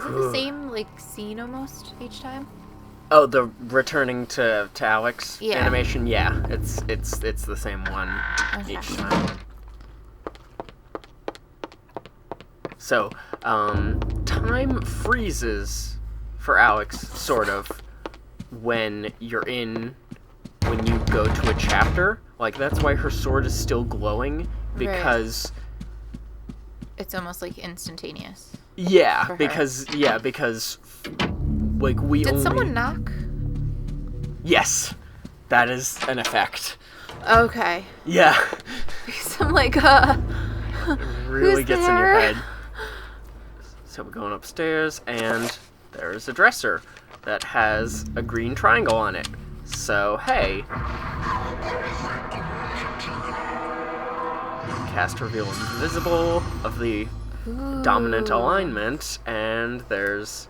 it the same, like, scene almost each time? Oh, the returning to Alex Yeah. animation? Yeah, it's the same one each time. So, time freezes for Alex, sort of, when you go to a chapter. Like, that's why her sword is still glowing, because... Right. It's almost, like, instantaneous. Yeah, because, like, Did someone knock? Yes, that is an effect. Okay. Yeah. Because I'm like, It really who's gets there? in your head. So we're going upstairs, and there's a dresser that has a green triangle on it. So, hey. Cast Reveal Invisible of the dominant alignment, and there's...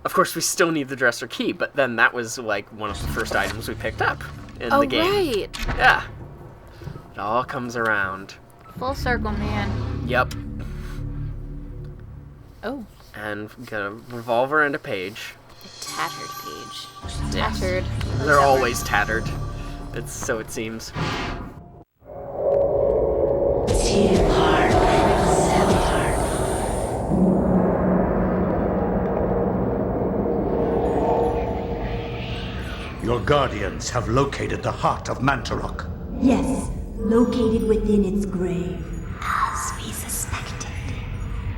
Of course, we still need the dresser key, but then that was, like, one of the first items we picked up in the game. Oh, right. Yeah. It all comes around. Full circle, man. Yep. Oh. And we got a revolver and a page. A tattered page. Yes. Tattered. They're always tattered. It's so it seems. Your guardians have located the heart of Mantarok. Yes, located within its grave. As we suspected.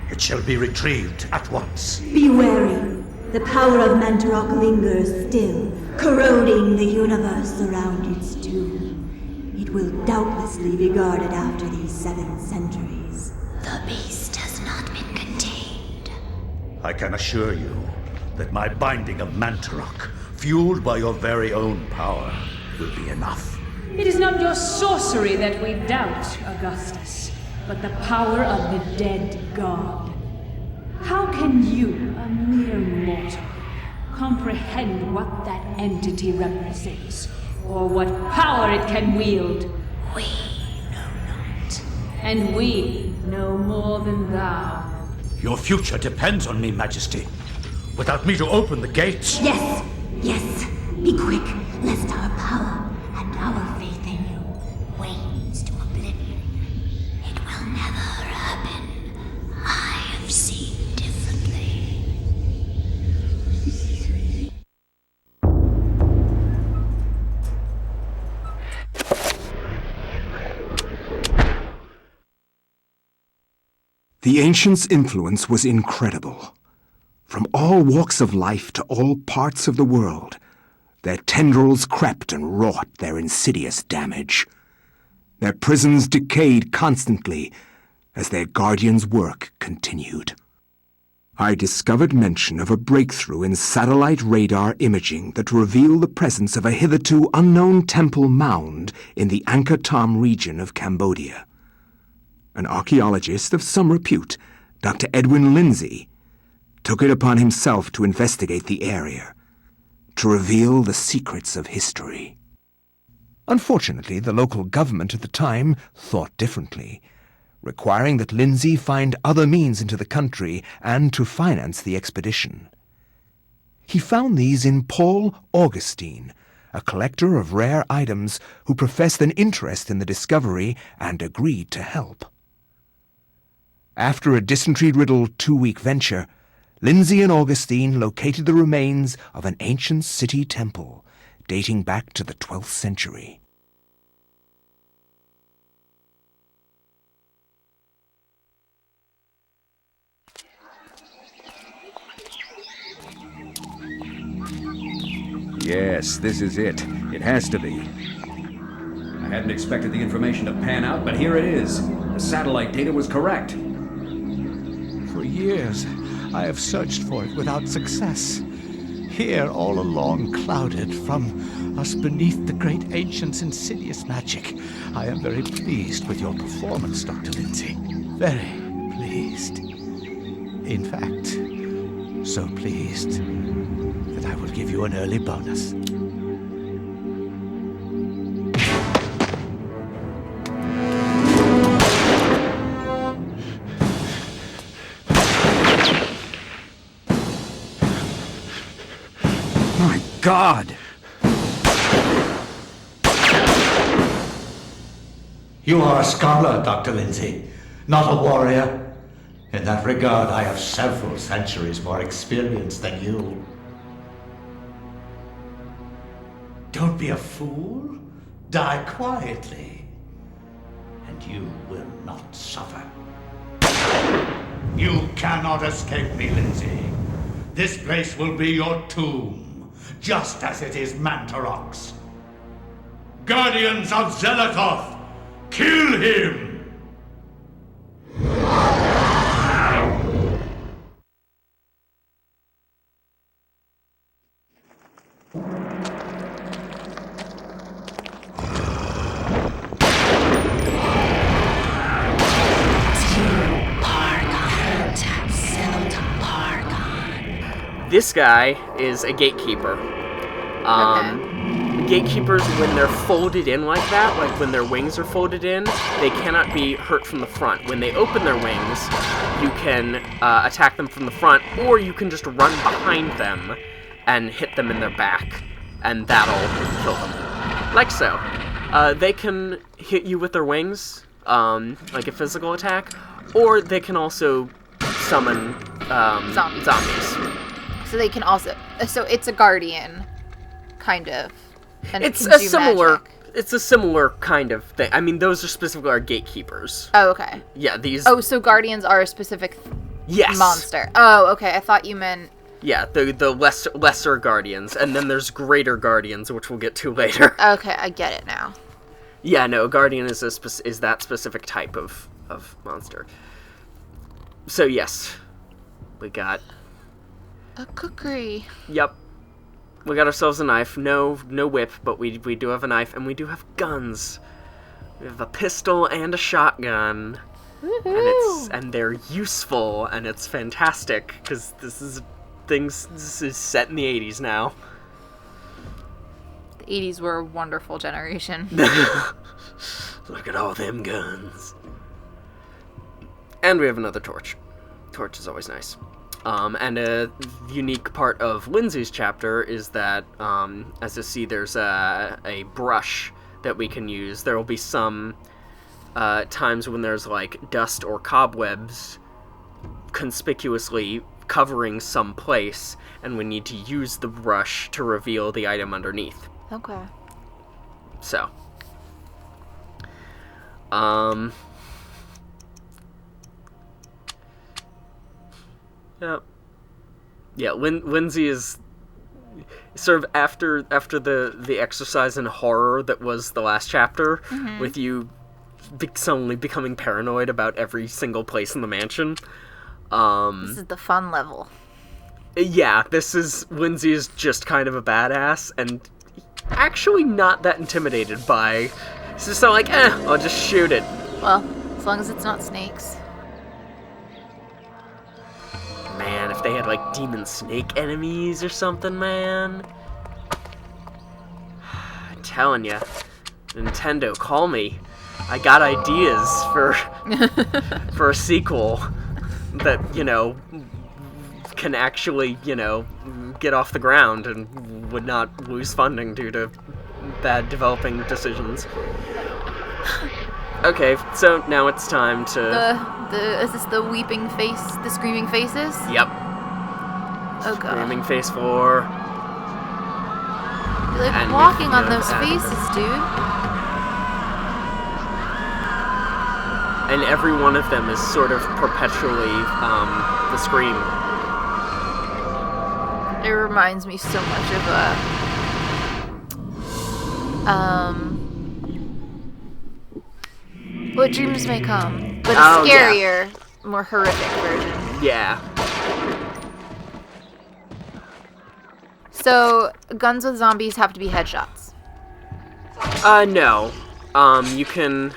It shall be retrieved at once. Be wary. The power of Mantarok lingers still, corroding the universe around its tomb. It will doubtlessly be guarded after these 7 centuries. The beast has not been contained. I can assure you that my binding of Mantarok, fueled by your very own power, will be enough. It is not your sorcery that we doubt, Augustus, but the power of the dead god. How can you, a mere mortal, comprehend what that entity represents, or what power it can wield? We know not. And we know more than thou. Your future depends on me, Majesty. Without me to open the gates... Yes, yes. Be quick, lest our power and our faith in you Wanes to oblivion. It will never happen. I have seen differently. The ancients' influence was incredible. From all walks of life to all parts of the world, their tendrils crept and wrought their insidious damage. Their prisons decayed constantly as their guardians' work continued. I discovered mention of a breakthrough in satellite radar imaging that revealed the presence of a hitherto unknown temple mound in the Angkor Thom region of Cambodia. An archaeologist of some repute, Dr. Edwin Lindsay, took it upon himself to investigate the area, to reveal the secrets of history. Unfortunately, the local government at the time thought differently, requiring that Lindsay find other means into the country and to finance the expedition. He found these in Paul Augustine, a collector of rare items who professed an interest in the discovery and agreed to help. After a dysentery-riddled 2-week venture, Lindsay and Augustine located the remains of an ancient city temple dating back to the 12th century. Yes, this is it. It has to be. I hadn't expected the information to pan out, but here it is. The satellite data was correct. For years, I have searched for it without success. Here, all along, clouded from us beneath the great ancient's insidious magic. I am very pleased with your performance, Dr. Lindsay. Very pleased. In fact, so pleased that I will give you an early bonus. God! You are a scholar, Dr. Lindsay, not a warrior. In that regard, I have several centuries more experience than you. Don't be a fool. Die quietly, and you will not suffer. You cannot escape me, Lindsay. This place will be your tomb, just as it is Mantarok's. Guardians of Xel'lotath, kill him! This guy is a gatekeeper. Gatekeepers, when they're folded in like that, like when their wings are folded in, they cannot be hurt from the front. When they open their wings, you can attack them from the front, or you can just run behind them and hit them in their back, and that'll kill them. Like so. They can hit you with their wings, like a physical attack, or they can also summon zombies. So they can also... So it's a guardian, kind of. And It's it can a do similar... magic. It's a similar kind of thing. I mean, those are specifically our gatekeepers. Oh, okay. Yeah, these... Oh, so guardians are a specific yes. monster. Oh, okay. I thought you meant... Yeah, the lesser guardians, and then there's greater guardians, which we'll get to later. Okay, I get it now. Yeah, no, a guardian is is that specific type of monster. So yes, we got... A cookery. Yep. We got ourselves a knife. No whip, but we do have a knife, and we do have guns. We have a pistol and a shotgun. Woohoo! And they're useful, and it's fantastic, because this is set in the 80s now. The 80s were a wonderful generation. Look at all them guns. And we have another torch. Torch is always nice. And a unique part of Lindsay's chapter is that, as you see, there's a brush that we can use. There will be some times when there's, like, dust or cobwebs conspicuously covering some place, and we need to use the brush to reveal the item underneath. Okay. So. Yep. Yeah, Lindsay is sort of after the exercise in horror that was the last chapter, with you suddenly becoming paranoid about every single place in the mansion. This is the fun level. Yeah, Lindsay is just kind of a badass, and actually not that intimidated by... It's just not like, I'll just shoot it. Well, as long as it's not snakes. Man, if they had, like, demon snake enemies or something, man. I'm telling ya. Nintendo, call me. I got ideas for a sequel that, can actually, get off the ground and would not lose funding due to bad developing decisions. Okay, so now it's time to... Is this the weeping face, the screaming faces? Yep. Oh god. Screaming face 4. You're like And walking with on the those bad- faces, dude. And every one of them is sort of perpetually, the scream. It reminds me so much of What Dreams May Come, but a Oh, yeah. scarier, more horrific version. Yeah. So, guns with zombies have to be headshots. No. You can...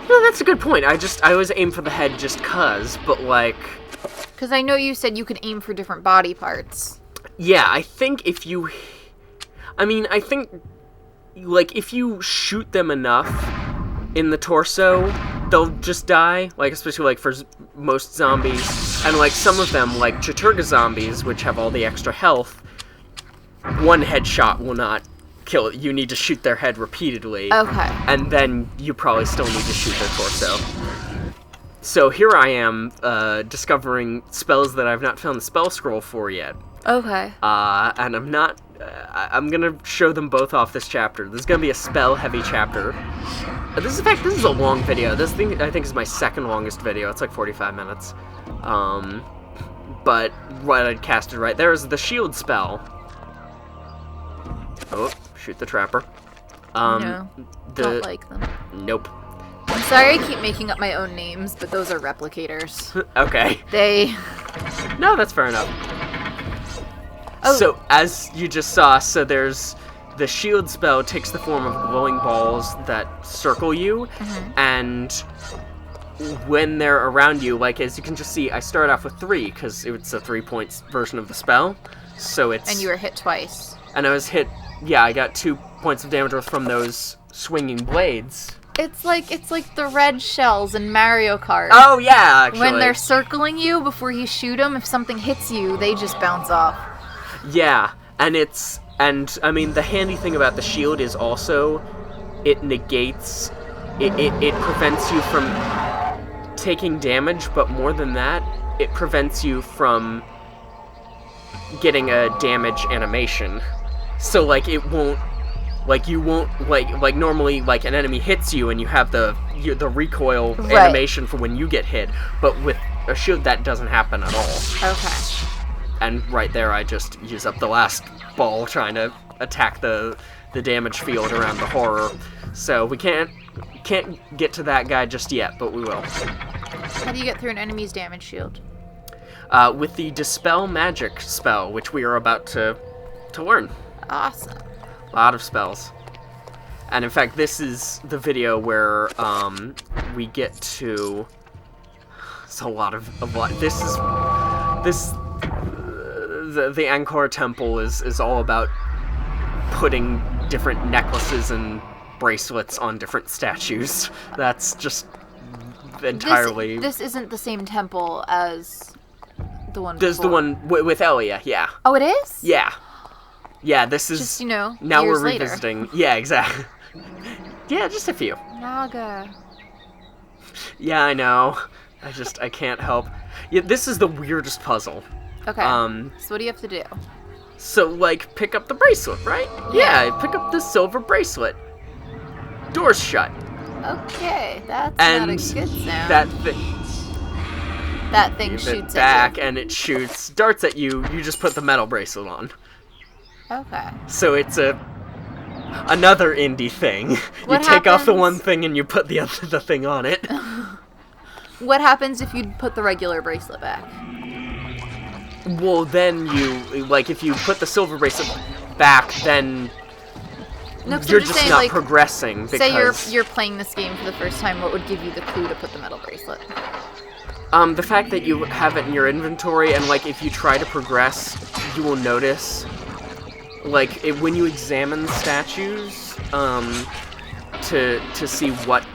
No, that's a good point. I always aim for the head just cuz, but, like... Because I know you said you could aim for different body parts. Yeah, I think if you... if you shoot them enough in the torso, they'll just die. Like, especially, like, for most zombies. And, like, some of them, like Chattur'gha zombies, which have all the extra health, one headshot will not kill it. You need to shoot their head repeatedly. Okay. And then you probably still need to shoot their torso. So here I am, discovering spells that I've not found the spell scroll for yet. Okay. And I'm not... I'm gonna show them both off this chapter. This is gonna be a spell-heavy chapter. This is, in fact, this is a long video. This thing, I think, is my second longest video. It's like 45 minutes. But what I casted right there is the shield spell. Oh, shoot the trapper. No, don't like them. Nope. I'm sorry I keep making up my own names, but those are replicators. Okay. No, that's fair enough. Oh. So, as you just saw, so there's... The shield spell takes the form of glowing balls that circle you, and when they're around you, like, as you can just see, I started off with 3, because it's a 3-point version of the spell, so it's... And you were hit twice. And I was hit... Yeah, I got 2 points of damage from those swinging blades. It's like the red shells in Mario Kart. Oh, yeah, actually. When they're circling you, before you shoot them, if something hits you, they just bounce off. Yeah, and it's... And, I mean, the handy thing about the shield is also it negates... It prevents you from taking damage, but more than that, it prevents you from getting a damage animation. So, like, it won't... Like, you won't... Like normally, like, an enemy hits you and you have the recoil animation for when you get hit. But with a shield, that doesn't happen at all. Okay. And right there, I just use up the last ball trying to attack the damage field around the horror. So we can't get to that guy just yet, but we will. How do you get through an enemy's damage shield? With the Dispel Magic spell, which we are about to learn. Awesome. A lot of spells. And in fact, this is the video where we get to... It's a lot. The Angkor Temple is all about putting different necklaces and bracelets on different statues. That's just entirely... This isn't the same temple as the one This is the one with Elia, yeah. Oh, it is? Yeah. Yeah, this is... Just, you know, now years we're revisiting. Later. Yeah, exactly. Yeah, just a few. Naga. Yeah, I know. I can't help. Yeah, this is the weirdest puzzle. Okay. So what do you have to do? So, like, pick up the bracelet, right? Yeah, pick up the silver bracelet. Door's shut. Okay, that's and not a good sound. That thing shoots back at you. And it shoots darts at you. You just put the metal bracelet on. Okay. So it's another indie thing. What you take off the happens- one thing and you put the thing on it. What happens if you put the regular bracelet back? Well, then you, like, if you put the silver bracelet back, then No, 'cause you're I'm just saying, not like, progressing. Because, say you're playing this game for the first time, what would give you the clue to put the metal bracelet? the fact that you have it in your inventory, and, like, if you try to progress, you will notice, like, when you examine statues, to see what,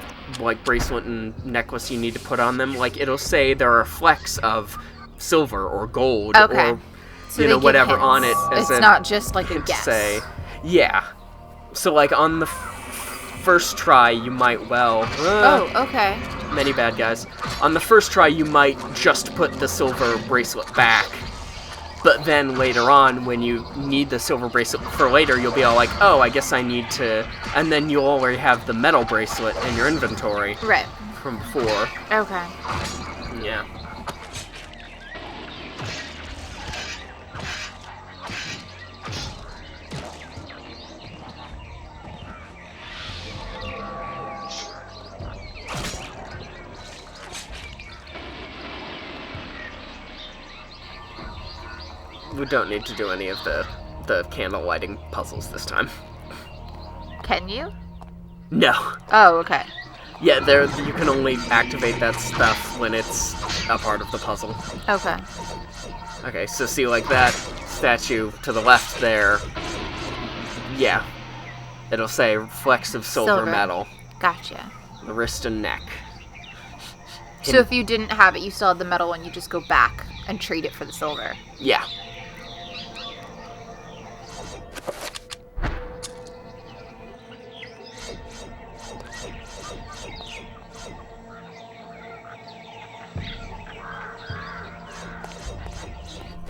like, bracelet and necklace you need to put on them, like, it'll say there are flecks of silver or gold or, So you know, whatever on it. It's not just, like, a guess. Say, yeah. So, like, on the first try, you might, okay. many bad guys. On the first try, you might just put the silver bracelet back. But then later on, when you need the silver bracelet for later, you'll be all like, oh, I guess I need to... And then you'll already have the metal bracelet in your inventory. Right. From before. Okay. Yeah. We don't need to do any of the candle lighting puzzles this time. Can you? No. Oh, okay. Yeah, you can only activate that stuff when it's a part of the puzzle. Okay. Okay, so see, like that statue to the left there, yeah. It'll say flecks of silver metal. Gotcha. The wrist and neck. So if you didn't have it, you still had the metal and you just go back and trade it for the silver. Yeah.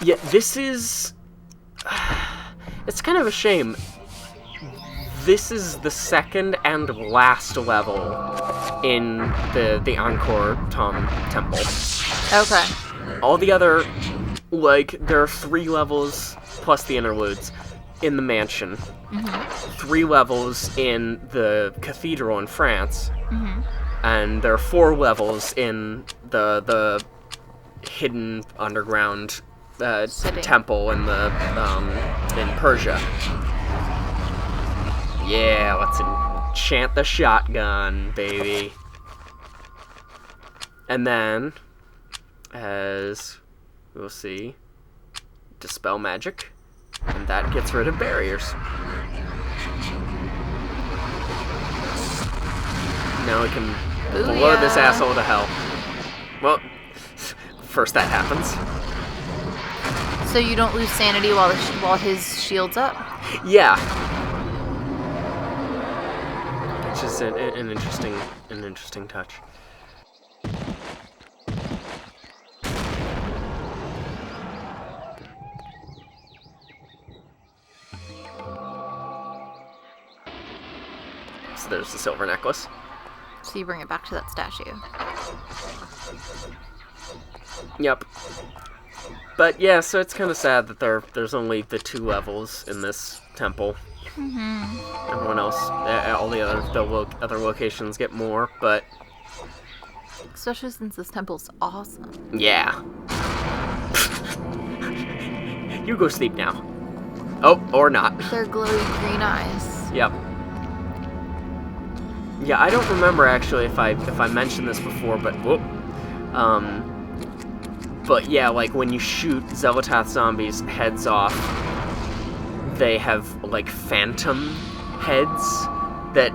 Yeah, this is... It's kind of a shame. This is the second and last level in the Angkor Thom Temple. Okay. All the other, like, there are 3 levels plus the interludes in the mansion. 3 levels in the cathedral in France. And there are 4 levels in the hidden underground temple in in Persia. Yeah, let's enchant the shotgun, baby. And then, as we'll see, dispel magic, and that gets rid of barriers. Now we can blow this asshole to hell. Well, first that happens. So you don't lose sanity while his shield's up? Yeah. Which is an interesting touch. So there's the silver necklace. So you bring it back to that statue. Yep. But yeah, so it's kind of sad that there's only the 2 levels in this temple. Everyone else, all the other locations get more, but especially since this temple's awesome. Yeah. You go sleep now. Oh, or not. Their glowy green eyes. Yep. Yeah, I don't remember actually if I mentioned this before, but but yeah, like when you shoot Xel'lotath zombies' heads off, they have like phantom heads that,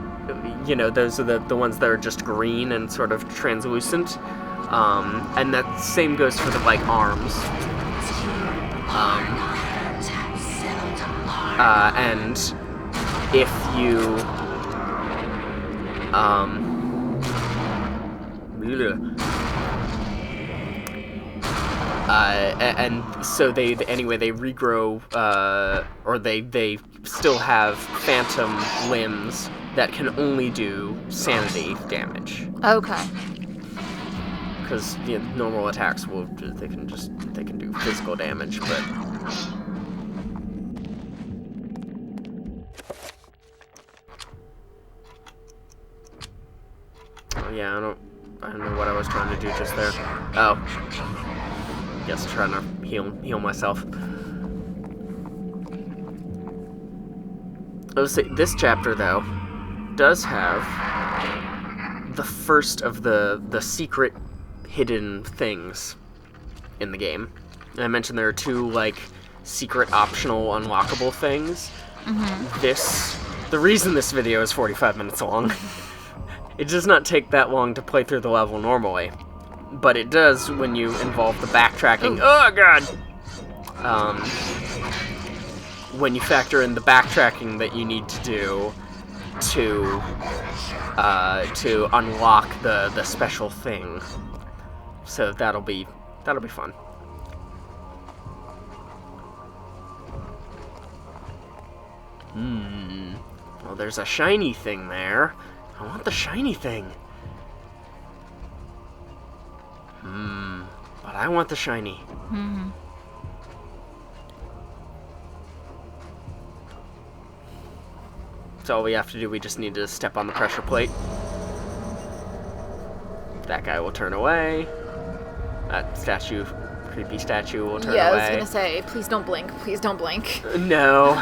you know, those are the ones that are just green and sort of translucent. And that same goes for the like arms. And if you and so they regrow, or they still have phantom limbs that can only do sanity damage. Okay. Because normal attacks they can do physical damage, but oh yeah, I don't know what I was trying to do just there. Oh. Guess trying to heal myself. Let's see, this chapter though does have the first of the secret hidden things in the game. And I mentioned there are 2 like secret optional unlockable things. The reason this video is 45 minutes long, it does not take that long to play through the level normally. But it does when you involve the backtracking. Oh god! When you factor in the backtracking that you need to do to unlock the special thing. So that'll be fun. Well, there's a shiny thing there. I want the shiny thing. But I want the shiny. So all we have to do, we just need to step on the pressure plate. That guy will turn away. That creepy statue will turn away. Yeah, I was gonna say, please don't blink. Please don't blink. No.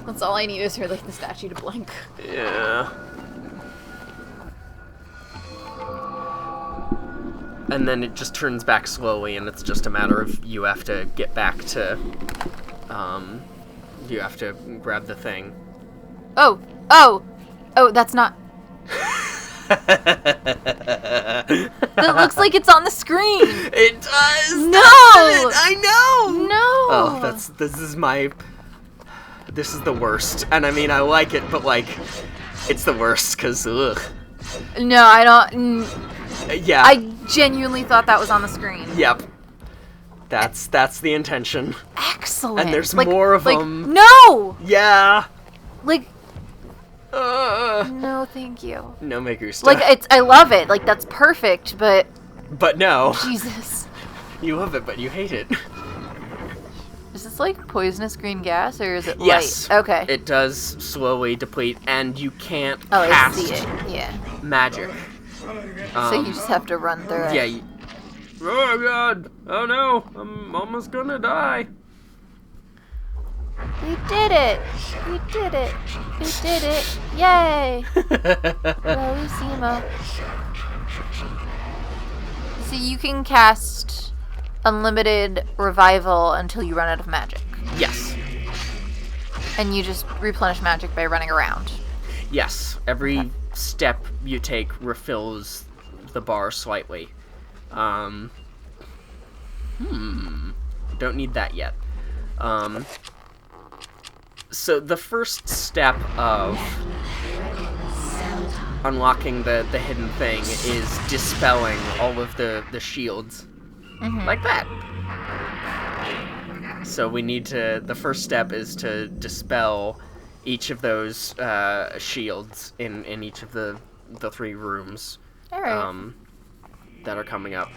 That's all I need is for like the statue to blink. Yeah. And then it just turns back slowly, and it's just a matter of you have to get back to, you have to grab the thing. Oh, that's not... That looks like it's on the screen! It does! No! I know! No! Oh, this is the worst. And I mean, I like it, but like, it's the worst, because, ugh. No, I don't... Yeah. I genuinely thought that was on the screen. Yep. That's the intention. Excellent. And there's more of like, them. No! Yeah. Like, no, thank you. No me gusta. Like, I love it. Like, that's perfect, but... But no. Jesus. You love it, but you hate it. Is this, like, poisonous green gas, or is it yes. light? Okay. It does slowly deplete, and you can't Oh, cast I see it. Yeah. magic. So you just have to run through it. Yeah. Oh, God. Oh, no. I'm almost gonna die. We did it! We did it! We did it! Yay! Bellissimo. So you can cast unlimited revival until you run out of magic. Yes. And you just replenish magic by running around. Yes. Every step you take refills the bar slightly. Don't need that yet. So the first step of unlocking the hidden thing is dispelling all of the shields. Like that. So we need to, the first step is to dispel each of those shields in each of the 3 rooms. All right. That are coming up.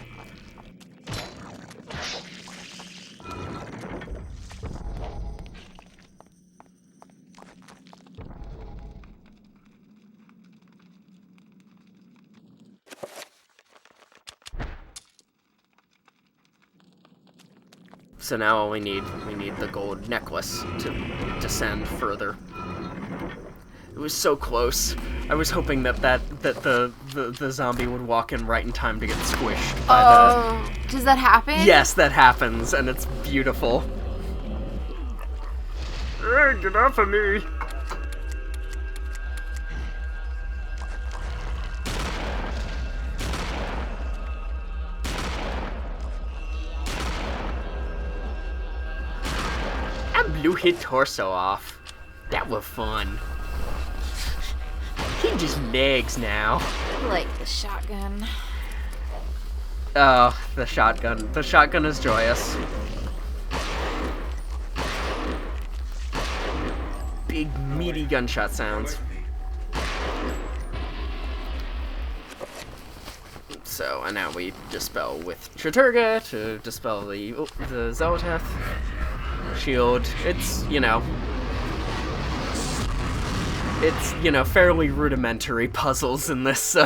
So now we need the gold necklace to descend further. It was so close. I was hoping that the zombie would walk in right in time to get squished by does that happen? Yes, that happens, and it's beautiful. Hey, get off of me! I blew his torso off. That was fun. He just legs now. I like the shotgun. Oh, the shotgun. The shotgun is joyous. Big, meaty gunshot sounds. So, and now we dispel with Chattur'gha to dispel the Xel'lotath shield. It's, fairly rudimentary puzzles in this,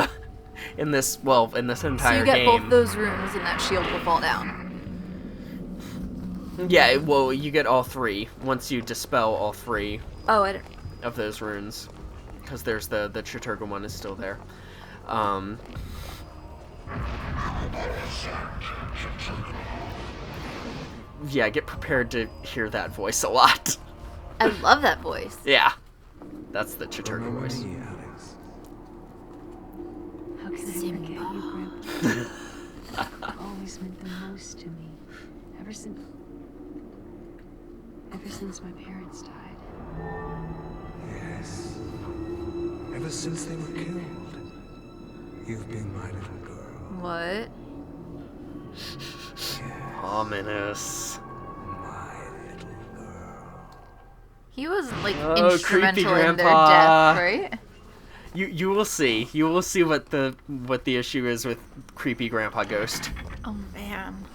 in this entire game. So you get both those rooms and that shield will fall down. Yeah, well, you get all 3 once you dispel all 3 of those runes. Because there's the Chattur'gha one is still there. Yeah, get prepared to hear that voice a lot. I love that voice. Yeah. That's the Chattur'gha voice. How can I forget you, Grandpa? You've always meant the most to me. Ever since my parents died. Yes. Ever since they were killed, you've been my little girl. What? Yes, Ominous. my little girl. He was like Oh, instrumental creepy in their grandpa. death, right? You will see. You will see what the issue is with creepy Grandpa Ghost. Oh man.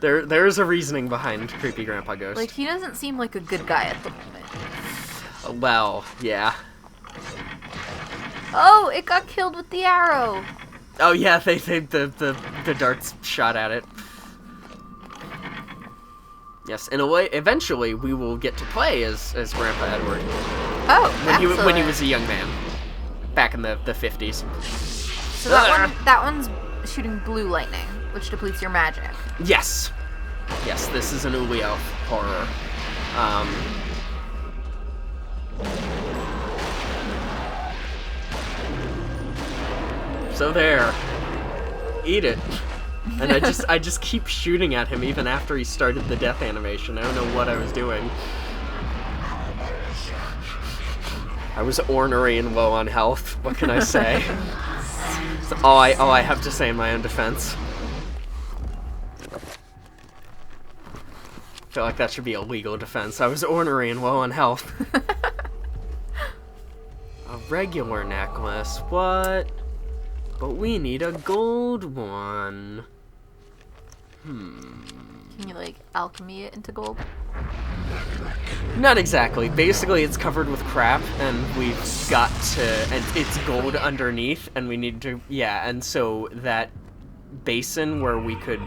There is a reasoning behind creepy Grandpa Ghost. Like, he doesn't seem like a good guy at the moment. Well, yeah. Oh, it got killed with the arrow. Oh yeah, the darts shot at it. Yes, in a way, eventually we will get to play as Grandpa Edward. Oh, when he was a young man, back in the 50s. So that one's shooting blue lightning, which depletes your magic. Yes. Yes, this is an Uli Elf horror. So there. Eat it. And I just keep shooting at him even after he started the death animation. I don't know what I was doing. I was ornery and low on health. What can I say? That's all I have to say in my own defense. feel like that should be a legal defense. I was ornery and low on health. A regular necklace, what? But we need a gold one. Can you, like, alchemy it into gold? Not exactly. Basically, it's covered with crap, and we've got to... And it's gold underneath, and we need to... Yeah, and so that basin where we could,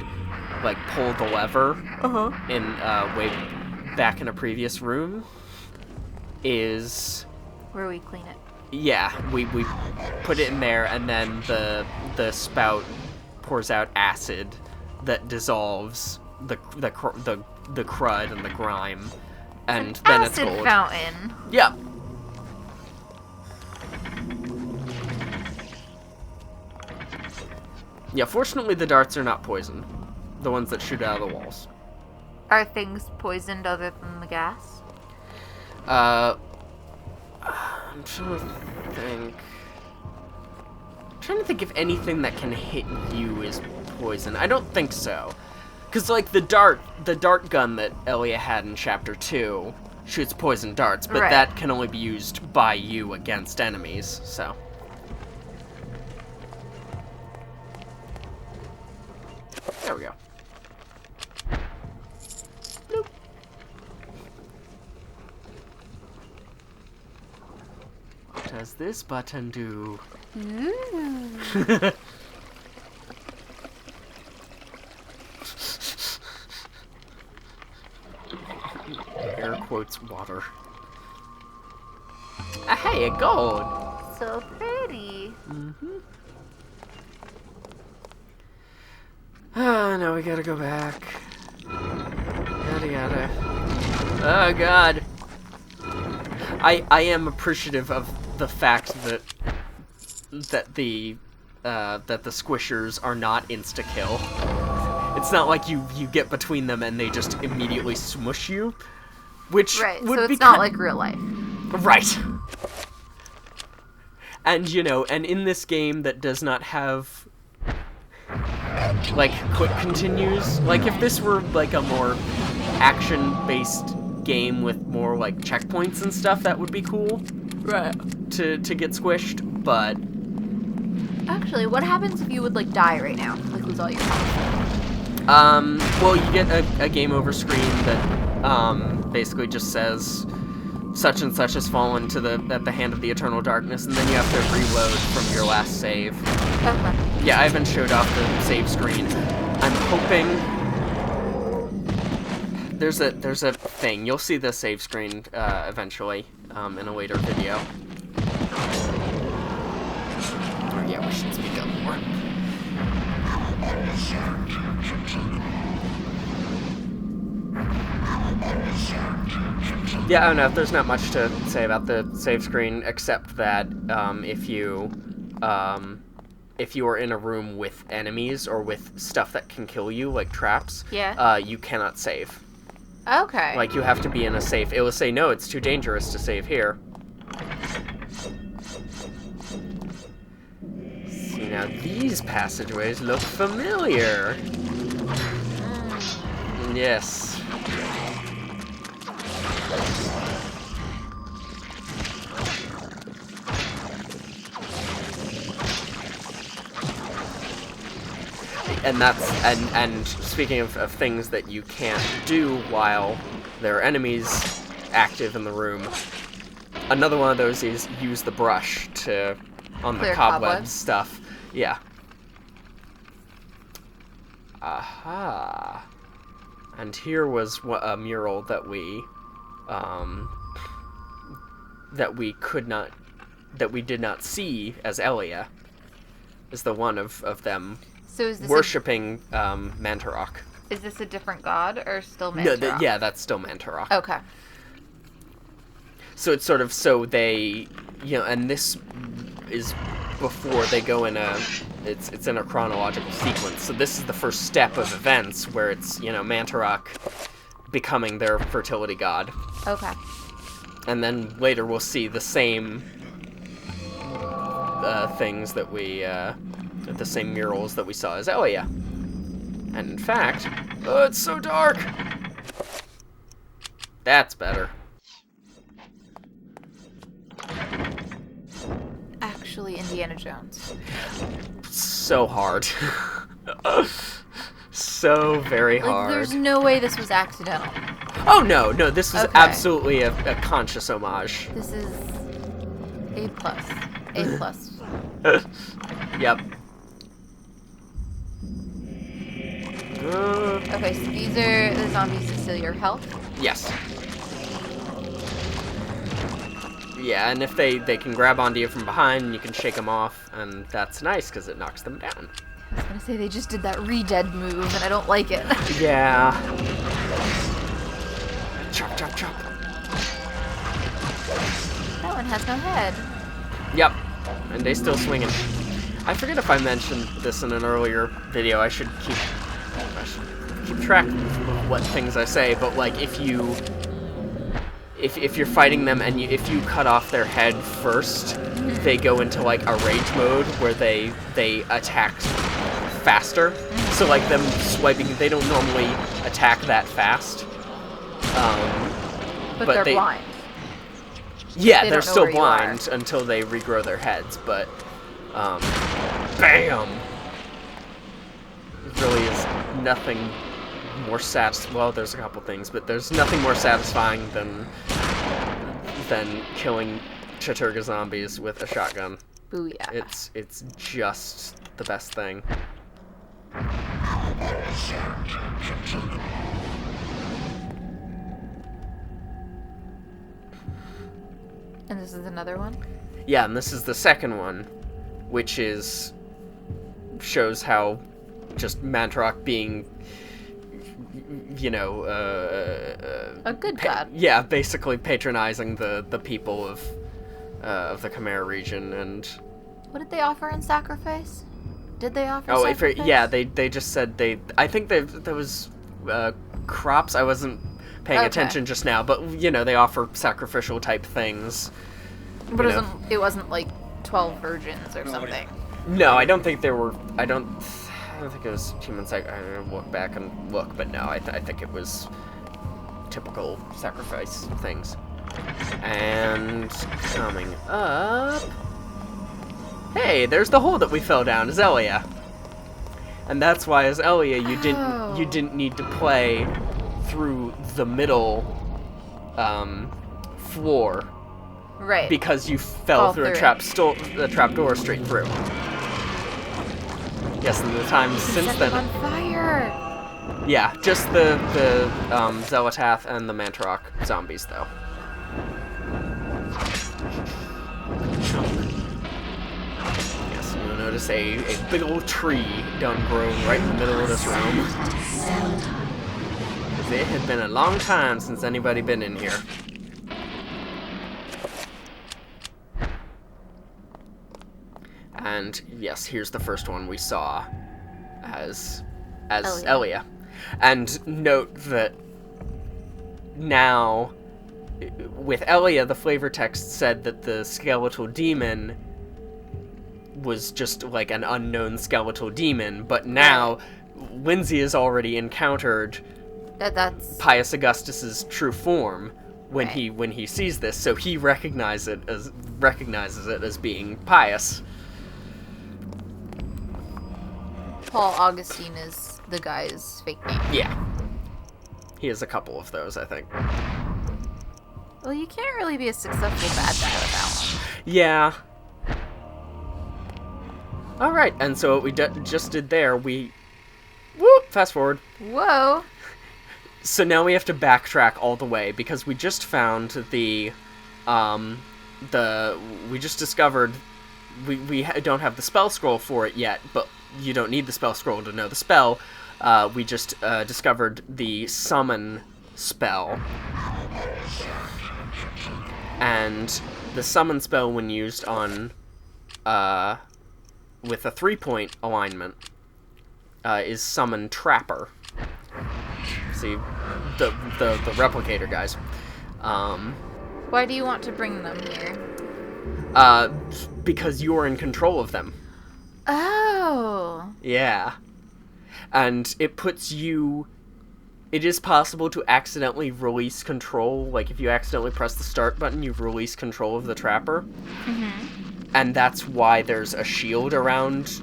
like, pull the lever in, way back in a previous room is... Where we clean it. Yeah, we put it in there, and then the spout pours out acid that dissolves the crud and the grime, and then it's gold. Acid fountain. Yeah. Yeah, fortunately the darts are not poisoned. The ones that shoot out of the walls. Are things poisoned other than the gas? I'm trying to think if anything that can hit you is poison. I don't think so. Because, like, the dart gun that Elia had in Chapter 2 shoots poison darts, but that can only be used by you against enemies, so... There we go. Nope. What does this button do? Ooh. Air quotes water. Hey, a gold! So pretty. Ah, now we gotta go back. Yada yada. Oh god. I am appreciative of the fact that the squishers are not insta-kill. It's not like you get between them and they just immediately smush you, which would so be it's not like real life. Right. And and in this game that does not have like quick continues, like if this were like a more action-based game with more like checkpoints and stuff, that would be cool. Right. To get squished, but Actually, what happens if you would like die right now? Like lose all your health? well, you get a game over screen that basically just says such and such has fallen at the hand of the eternal darkness, and then you have to reload from your last save. Okay. Yeah, I haven't showed off the save screen. I'm hoping there's a thing. You'll see the save screen eventually in a later video. Oh, yeah, we should speak up more. Yeah, I don't know. There's not much to say about the save screen except that if you are in a room with enemies or with stuff that can kill you, like traps, you cannot save. Okay. Like, you have to be in a safe. It will say, no, it's too dangerous to save here. See, now these passageways look familiar. Yes. And that's and speaking of things that you can't do while there are enemies active in the room, another one of those is use the brush on the cobweb stuff. Yeah. Aha. And here was a mural that we did not see as Elia. Is the one of them. So is this worshipping Mantarok. Is this a different god or still Mantarok? No, yeah, that's still Mantarok. Okay. So it's sort of they, and this is before they go in it's in a chronological sequence. So this is the first step of events where it's Mantarok becoming their fertility god. Okay. And then later we'll see the same things that we. The same murals that we saw as Elia. And in fact, oh, it's so dark! That's better. Actually, Indiana Jones. So hard. So very Like, hard. there's no way this was accidental. Oh, no, this was Okay. absolutely a conscious homage. This is A+. A+. Yep. Okay, so these are the zombies to steal your health. Yes. Yeah, and if they can grab onto you from behind, you can shake them off, and that's nice, because it knocks them down. I was gonna say they just did that re-dead move, and I don't like it. Yeah. Chop, chop, chop. That one has no head. Yep. And they still swinging. I forget if I mentioned this in an earlier video. I should keep track of what things I say, but like if you're fighting them and if you cut off their head first, they go into like a rage mode where they attack faster. So like them swiping, they don't normally attack that fast. But they're blind. Yeah, They they're don't know still where you are. blind until they regrow their heads, but bam! It really is nothing more well, there's a couple things, but there's nothing more satisfying than killing Chattur'gha zombies with a shotgun. Booyah. It's just the best thing. And this is another one? Yeah, and this is the second one, which shows how just Mantarok being, you know, A good god. Yeah, basically patronizing the people of the Khmer region. And What did they offer in sacrifice? Did they offer oh, sacrifice? yeah, they just said I think there was crops. I wasn't paying attention just now, but you know, they offer sacrificial type things. But it wasn't like 12 virgins or something. No, I don't think there were. I don't think it was human sacrifice. I don't know, walk back and look, but no, I think it was typical sacrifice things. And coming up, hey, there's the hole that we fell down. Xel'lotath. And that's why, as Xel'lotath, you didn't need to play through the middle floor. Right. Because you fell through a trap door straight through. Yes, and the times since then. On fire. Yeah, just the Xel'lotath and the Mantarok zombies, though. Yes, you'll notice a big old tree done grown right in the middle of this room. Because it had been a long time since anybody been in here. And yes, here's the first one we saw as Elia. And note that now, with Elia, the flavor text said that the skeletal demon was just like an unknown skeletal demon, but now Lindsay has already encountered That's Pius Augustus's true form when he sees this, so he recognizes it as being Pius. Paul Augustine is the guy's fake name. Yeah. He has a couple of those, I think. Well, you can't really be a successful bad guy with that one. Yeah. Alright, and so what we just did there, fast forward. Whoa. So now we have to backtrack all the way, because we just found we just discovered, we don't have the spell scroll for it yet, but you don't need the spell scroll to know the spell. We just discovered the summon spell. And the summon spell, when used on with a 3-point alignment, is Summon Trapper. See, the replicator guys. Why do you want to bring them here? Because you're in control of them. Oh. Yeah. And it puts you it is possible to accidentally release control. Like, if you accidentally press the start button, you release control of the trapper. And that's why there's a shield around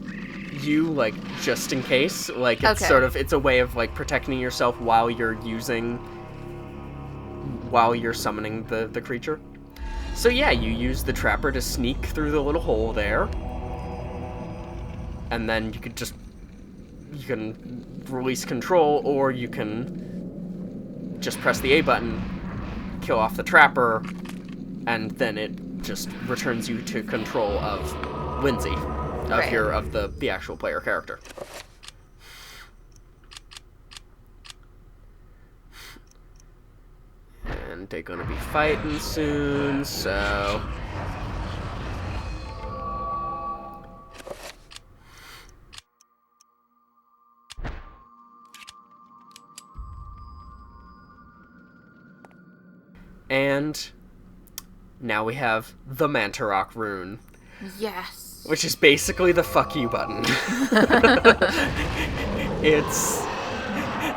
you, like, just in case. Like, it's Okay. sort of, it's a way of, like, protecting yourself while you're summoning the creature. So yeah, you use the trapper to sneak through the little hole there. And then you can release control, or you can just press the A button, kill off the trapper, and then it just returns you to control of Lindsay, of the actual player character. And they're gonna be fighting soon, so... And now we have the Mantarok rune, Yes. which is basically the fuck you button.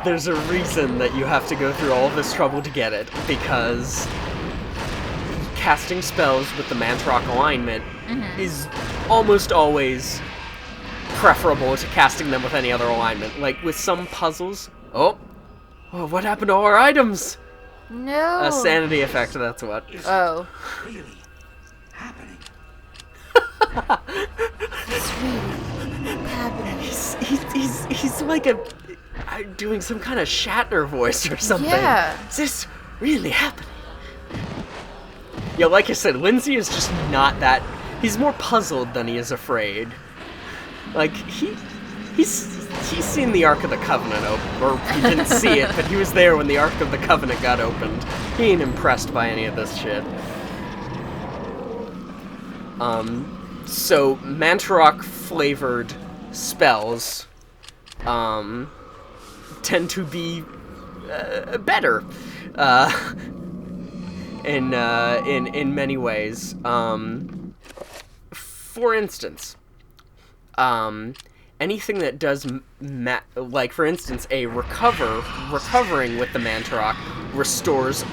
There's a reason that you have to go through all of this trouble to get it, because casting spells with the Mantarok alignment is almost always preferable to casting them with any other alignment. Like, with some puzzles... Oh, what happened to all our items? No. A sanity effect, that's what. Oh. Really happening. It's really happening. He's like doing some kind of Shatner voice or something. Yeah. Is this really happening? Yeah, like I said, Lindsay is just not that... He's more puzzled than he is afraid. Like, he's seen the Ark of the Covenant open, or he didn't see it, but he was there when the Ark of the Covenant got opened. He ain't impressed by any of this shit. So Mantarok flavored spells, tend to be better, in many ways. For instance, anything that does, like, for instance, recovering with the Mantarok restores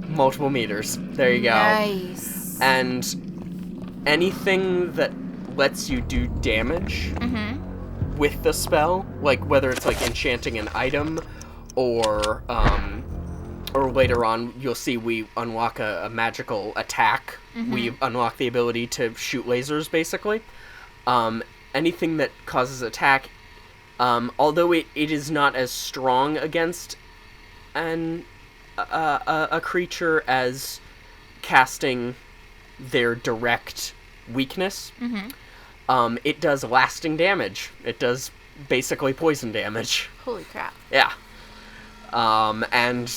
multiple meters. There you go. Nice. And anything that lets you do damage with the spell, like whether it's like enchanting an item, or later on you'll see we unlock a magical attack. We unlock the ability to shoot lasers, basically. Anything that causes attack, although it is not as strong against a creature as casting their direct weakness, it does lasting damage. It does basically poison damage. Holy crap. Yeah. And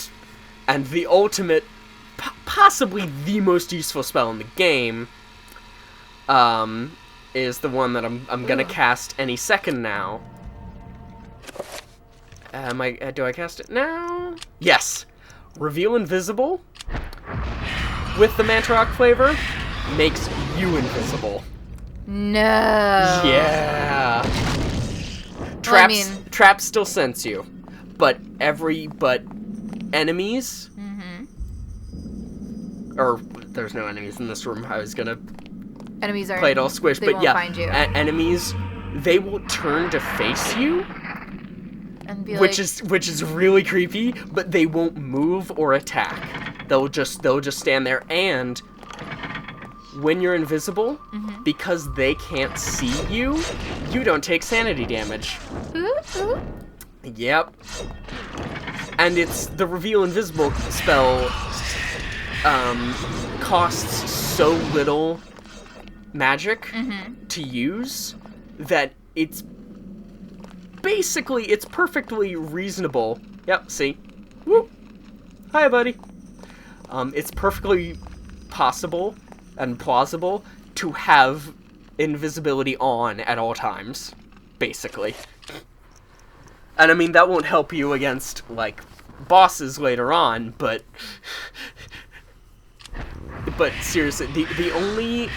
the ultimate, possibly the most useful spell in the game, is the one that I'm gonna cast any second now. Do I cast it now? Yes. Reveal Invisible with the Mantarok flavor makes you invisible. No. Yeah. Traps still sense you, but enemies. Or there's no enemies in this room. I was gonna Enemies are play it all squish, they but won't yeah, find you. Enemies, they will turn to face you, And be which is really creepy. But they won't move or attack. They'll just stand there, and when you're invisible, because they can't see you, you don't take sanity damage. Ooh. Yep. And it's the Reveal Invisible spell costs so little magic to use that it's perfectly reasonable. Yep, see? Woo! Hi, buddy. It's perfectly possible and plausible to have invisibility on at all times, basically. And I mean, that won't help you against, like, bosses later on, but seriously, the only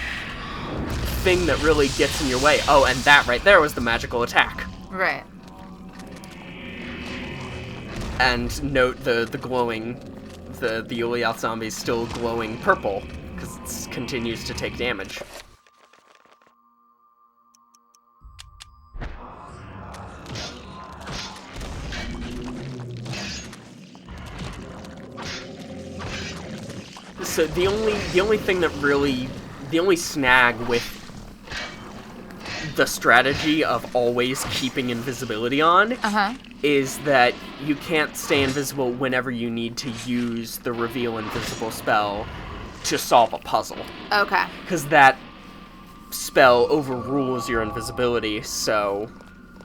thing that really gets in your way... Oh, and that right there was the magical attack. Right. And note the glowing, the Xel'lotath zombie is still glowing purple, because it continues to take damage. So the only thing that really, the only snag with the strategy of always keeping invisibility on is that you can't stay invisible whenever you need to use the reveal invisible spell to solve a puzzle. Okay. Because that spell overrules your invisibility, so...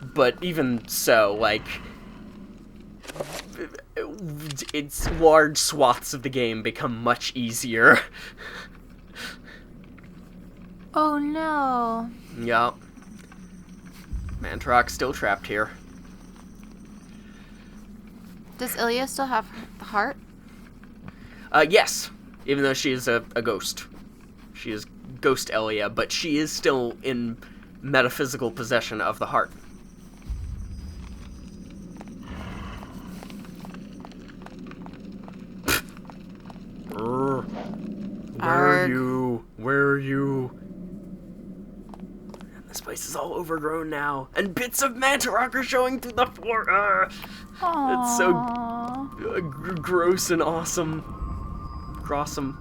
But even so, like... It's large swaths of the game become much easier. Oh no. Yup. Mantarok's still trapped here. Does Ilya still have the heart? Yes. Even though she is a ghost. She is Ghost Ilya, but she is still in metaphysical possession of the heart. Where are you? Where are you? This place is all overgrown now, and bits of Mantarok are showing through the floor. It's so gross and awesome. Grossum.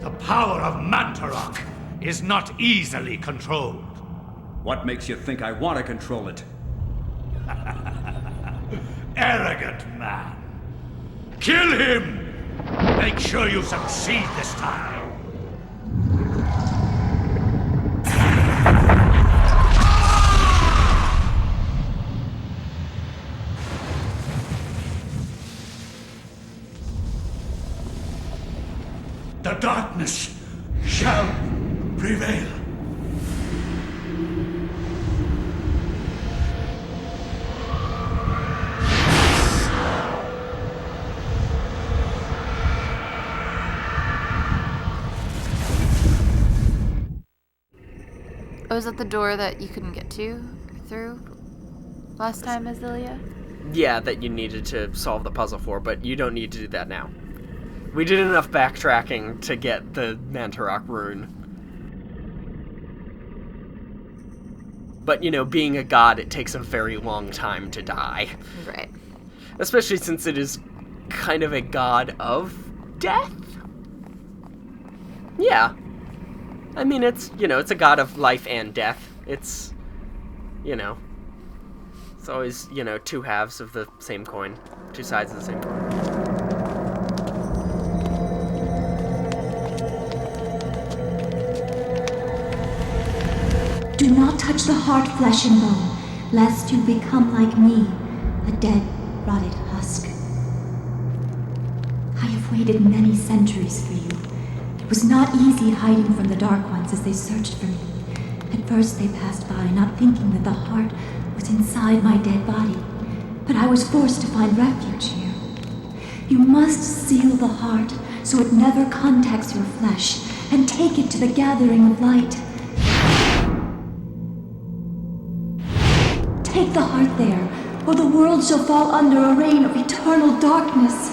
The power of Mantarok is not easily controlled. What makes you think I want to control it? Arrogant man. Kill him! Make sure you succeed this time. The darkness shall prevail. Oh, is that the door that you couldn't get through last time, Azilia? Yeah, that you needed to solve the puzzle for, but you don't need to do that now. We did enough backtracking to get the Mantarok rune. But, you know, being a god, it takes a very long time to die. Right. Especially since it is kind of a god of death? Yeah. I mean, it's, you know, it's a god of life and death. It's, you know, it's always, you know, two halves of the same coin. Two sides of the same coin. Do not touch the heart, flesh and bone, lest you become like me, a dead, rotted husk. I have waited many centuries for you. It was not easy hiding from the Dark Ones as they searched for me. At first they passed by, not thinking that the heart was inside my dead body. But I was forced to find refuge here. You must seal the heart so it never contacts your flesh, and take it to the gathering of light. Take the heart there, or the world shall fall under a reign of eternal darkness.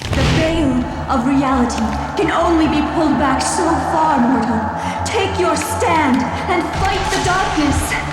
The veil of reality can only be pulled back so far, mortal. Take your stand and fight the darkness.